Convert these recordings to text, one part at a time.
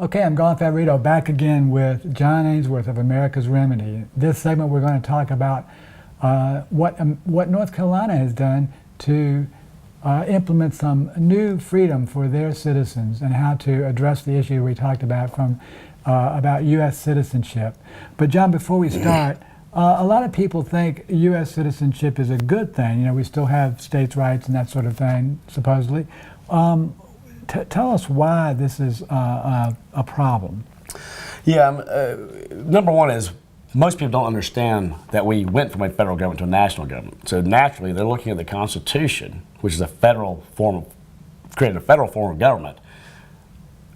Okay, I'm Garth Favorito back again with John Ainsworth of America's Remedy. This segment we're going to talk about what North Carolina has done to implement some new freedom for their citizens and how to address the issue we talked about about U.S. citizenship. But John, before we start, a lot of people think U.S. citizenship is a good thing. You know, we still have states' rights and that sort of thing, supposedly. Tell us why this is a problem. Yeah, number one is most people don't understand that we went from a federal government to a national government. So naturally, they're looking at the Constitution, which is created a federal form of government,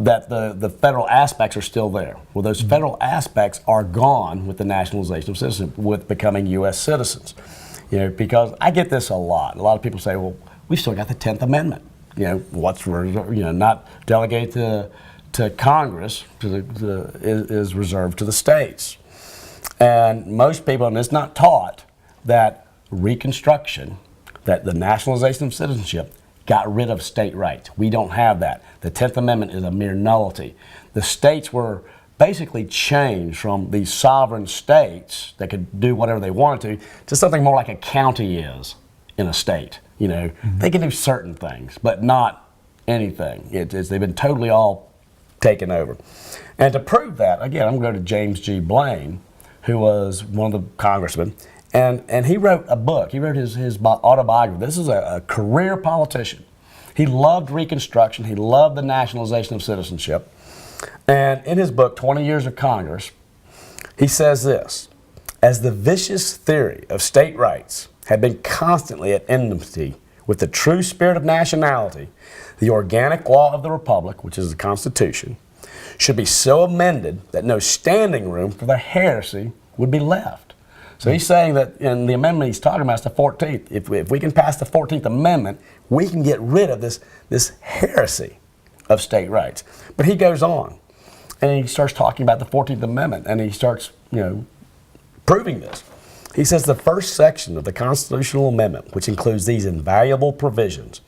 that the federal aspects are still there. Well, those federal aspects are gone with the nationalization of citizenship, with becoming U.S. citizens. You know, because I get this a lot. A lot of people say, well, we've still got the 10th Amendment. You know, not delegated to Congress is reserved to the states. And most people, and it's not taught, that Reconstruction, that the nationalization of citizenship got rid of state rights. We don't have that. The 10th Amendment is a mere nullity. The states were basically changed from these sovereign states that could do whatever they wanted to something more like a county is in a state. You know, they can do certain things, but not anything. They've been totally all taken over. And to prove that, again, I'm going to go to James G. Blaine, who was one of the congressmen, and he wrote a book. He wrote his autobiography. This is a career politician. He loved Reconstruction. He loved the nationalization of citizenship. And in his book, 20 Years of Congress, he says this: as the vicious theory of state rights had been constantly at enmity with the true spirit of nationality, the organic law of the Republic, which is the Constitution, should be so amended that no standing room for the heresy would be left. So he's saying that in the amendment he's talking about is the 14th. If we can pass the 14th Amendment, we can get rid of this heresy of state rights. But he goes on, and he starts talking about the 14th Amendment, and he starts, proving this. He says the first section of the constitutional amendment, which includes these invaluable provisions,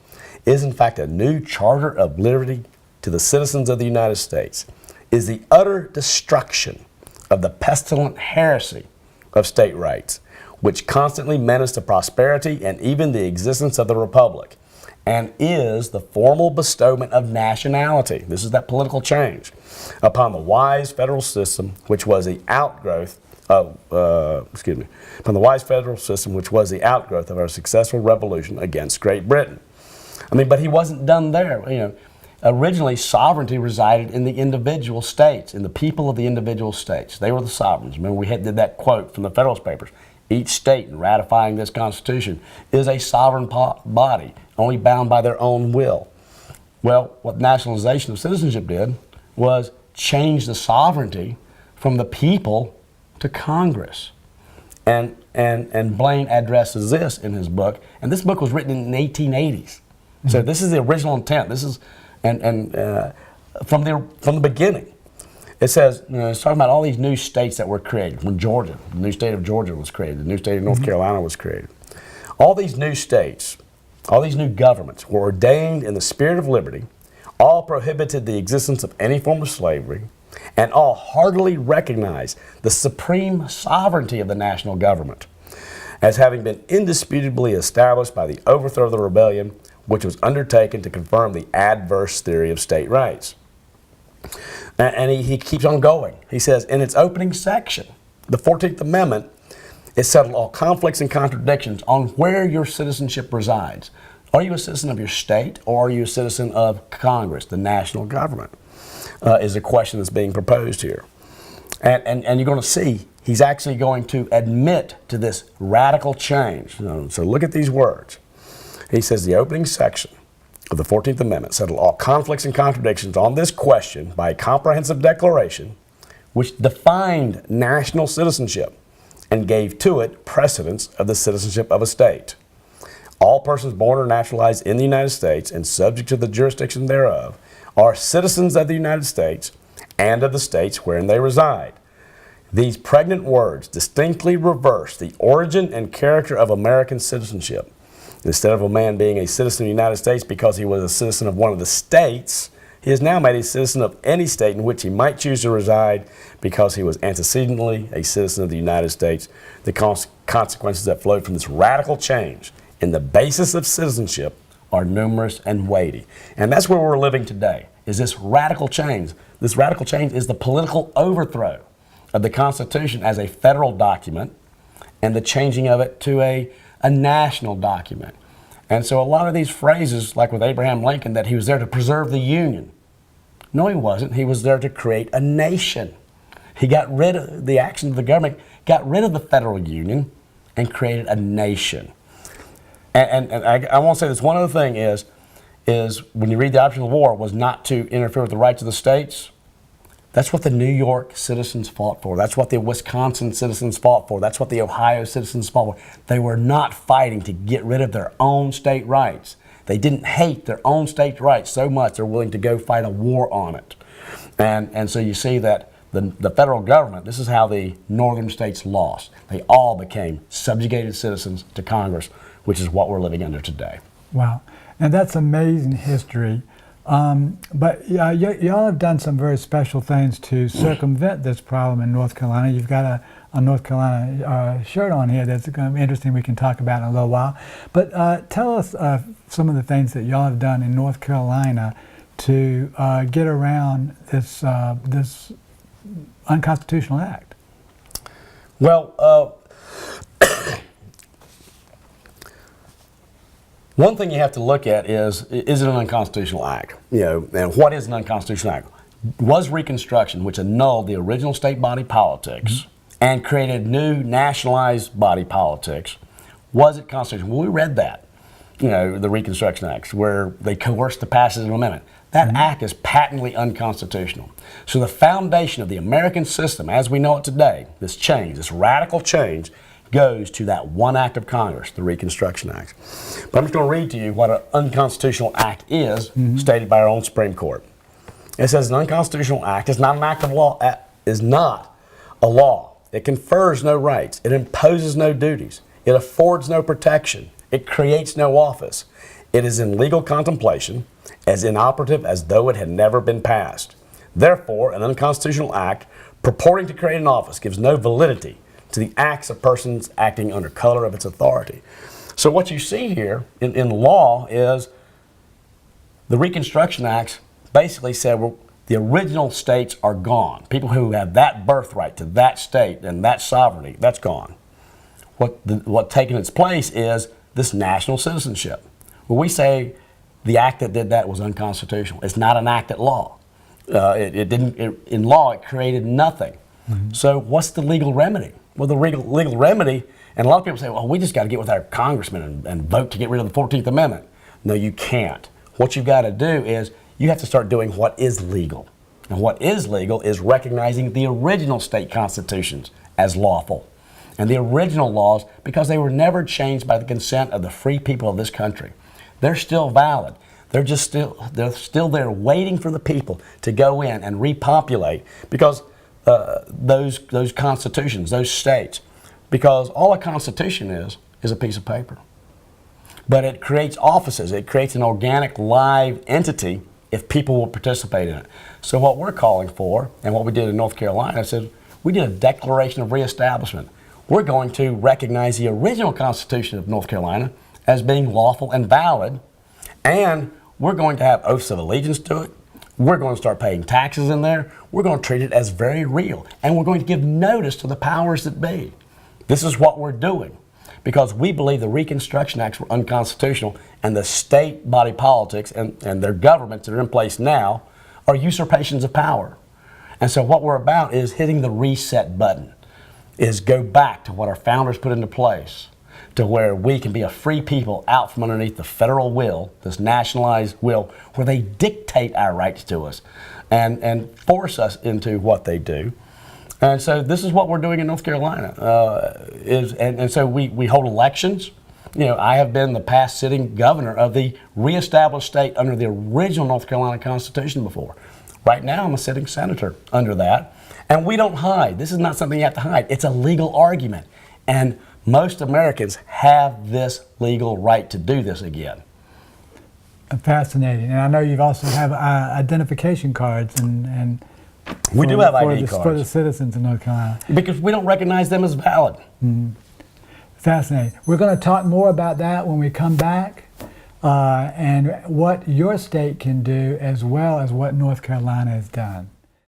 is in fact a new charter of liberty to the citizens of the United States, is the utter destruction of the pestilent heresy of state rights, which constantly menace the prosperity and even the existence of the Republic, and is the formal bestowment of nationality. This is that political change upon the wise federal system, which was the outgrowth of, upon the wise federal system, which was the outgrowth of our successful revolution against Great Britain. I mean, but he wasn't done there. You know, originally sovereignty resided in the individual states, in the people of the individual states. They were the sovereigns. Remember, we did that quote from the Federalist Papers. Each state, in ratifying this Constitution, is a sovereign body, only bound by their own will. Well, what nationalization of citizenship did was change the sovereignty from the people to Congress. And Blaine addresses this in his book, and this book was written in the 1880s. So this is the original intent. This is from the beginning. It says, it's talking about all these new states that were created. When Georgia, the new state of Georgia was created, the new state of North Carolina was created. All these new states, all these new governments were ordained in the spirit of liberty, all prohibited the existence of any form of slavery, and all heartily recognized the supreme sovereignty of the national government as having been indisputably established by the overthrow of the rebellion, which was undertaken to confirm the adverse theory of state rights. And he keeps on going. He says, in its opening section, the 14th Amendment, it settled all conflicts and contradictions on where your citizenship resides. Are you a citizen of your state, or are you a citizen of Congress, the national government? Is a question that's being proposed here. And you're going to see he's actually going to admit to this radical change. So look at these words. He says the opening section of the 14th Amendment settled all conflicts and contradictions on this question by a comprehensive declaration which defined national citizenship and gave to it precedence of the citizenship of a state. All persons born or naturalized in the United States and subject to the jurisdiction thereof are citizens of the United States and of the states wherein they reside. These pregnant words distinctly reverse the origin and character of American citizenship. Instead of a man being a citizen of the United States because he was a citizen of one of the states, He is now made a citizen of any state in which he might choose to reside because he was antecedently a citizen of the United States. The consequences that flowed from this radical change in the basis of citizenship are numerous and weighty. And that's where we're living today, is this radical change. This radical change is the political overthrow of the Constitution as a federal document and the changing of it to a national document. And so a lot of these phrases, like with Abraham Lincoln, that he was there to preserve the Union. No, he wasn't. He was there to create a nation. He got rid of the action of the government, got rid of the federal union, and created a nation. And I want to say this one other thing is when you read the Optional War was not to interfere with the rights of the states. That's what the New York citizens fought for. That's what the Wisconsin citizens fought for. That's what the Ohio citizens fought for. They were not fighting to get rid of their own state rights. They didn't hate their own state rights so much they're willing to go fight a war on it. And so you see that the federal government, this is how the northern states lost. They all became subjugated citizens to Congress, which is what we're living under today. Wow. And that's amazing history. But y'all have done some very special things to circumvent this problem in North Carolina. You've got a North Carolina shirt on here that's going to be interesting we can talk about in a little while. But tell us some of the things that y'all have done in North Carolina to get around this unconstitutional act. Well, one thing you have to look at is it an unconstitutional act? And what is an unconstitutional act? Was Reconstruction, which annulled the original state body politics and created new nationalized body politics, was it constitutional? Well, we read that, the Reconstruction Acts, where they coerced the passage of an amendment. That act is patently unconstitutional. So the foundation of the American system, as we know it today, this change, this radical change, goes to that one act of Congress, the Reconstruction Act. But I'm just going to read to you what an unconstitutional act is, stated by our own Supreme Court. It says an unconstitutional act is not an act of law, is not a law. It confers no rights. It imposes no duties. It affords no protection. It creates no office. It is in legal contemplation, as inoperative as though it had never been passed. Therefore, an unconstitutional act purporting to create an office gives no validity to the acts of persons acting under color of its authority. So what you see here in law is the Reconstruction Acts basically said, well, the original states are gone. People who have that birthright to that state and that sovereignty, that's gone. What taken its place is this national citizenship. Well, we say the act that did that was unconstitutional. It's not an act at law. In law, it created nothing. So what's the legal remedy? Well, the legal remedy, and a lot of people say, well, we just got to get with our congressmen and vote to get rid of the 14th Amendment. No, you can't. What you've got to do is you have to start doing what is legal. And what is legal is recognizing the original state constitutions as lawful. And the original laws, because they were never changed by the consent of the free people of this country. They're still valid. They're still there waiting for the people to go in and repopulate because those constitutions, those states, because all a constitution is a piece of paper. But it creates offices. It creates an organic, live entity if people will participate in it. So what we're calling for, and what we did in North Carolina, is we did a declaration of reestablishment. We're going to recognize the original Constitution of North Carolina as being lawful and valid, and we're going to have oaths of allegiance to it. We're going to start paying taxes in there. We're going to treat it as very real, and we're going to give notice to the powers that be. This is what we're doing because we believe the Reconstruction Acts were unconstitutional, and the state body politics and their governments that are in place now are usurpations of power. And so what we're about is hitting the reset button, is go back to what our founders put into place, to where we can be a free people out from underneath the federal will, this nationalized will, where they dictate our rights to us and force us into what they do. And so this is what we're doing in North Carolina. And so we hold elections. I have been the past sitting governor of the reestablished state under the original North Carolina Constitution before. Right now, I'm a sitting senator under that. And we don't hide. This is not something you have to hide. It's a legal argument. And most Americans have this legal right to do this again. Fascinating. And I know you also have identification cards and We do have ID for the cards citizens in North Carolina. because we don't recognize them as valid. Fascinating. We're going to talk more about that when we come back, and what your state can do as well as what North Carolina has done.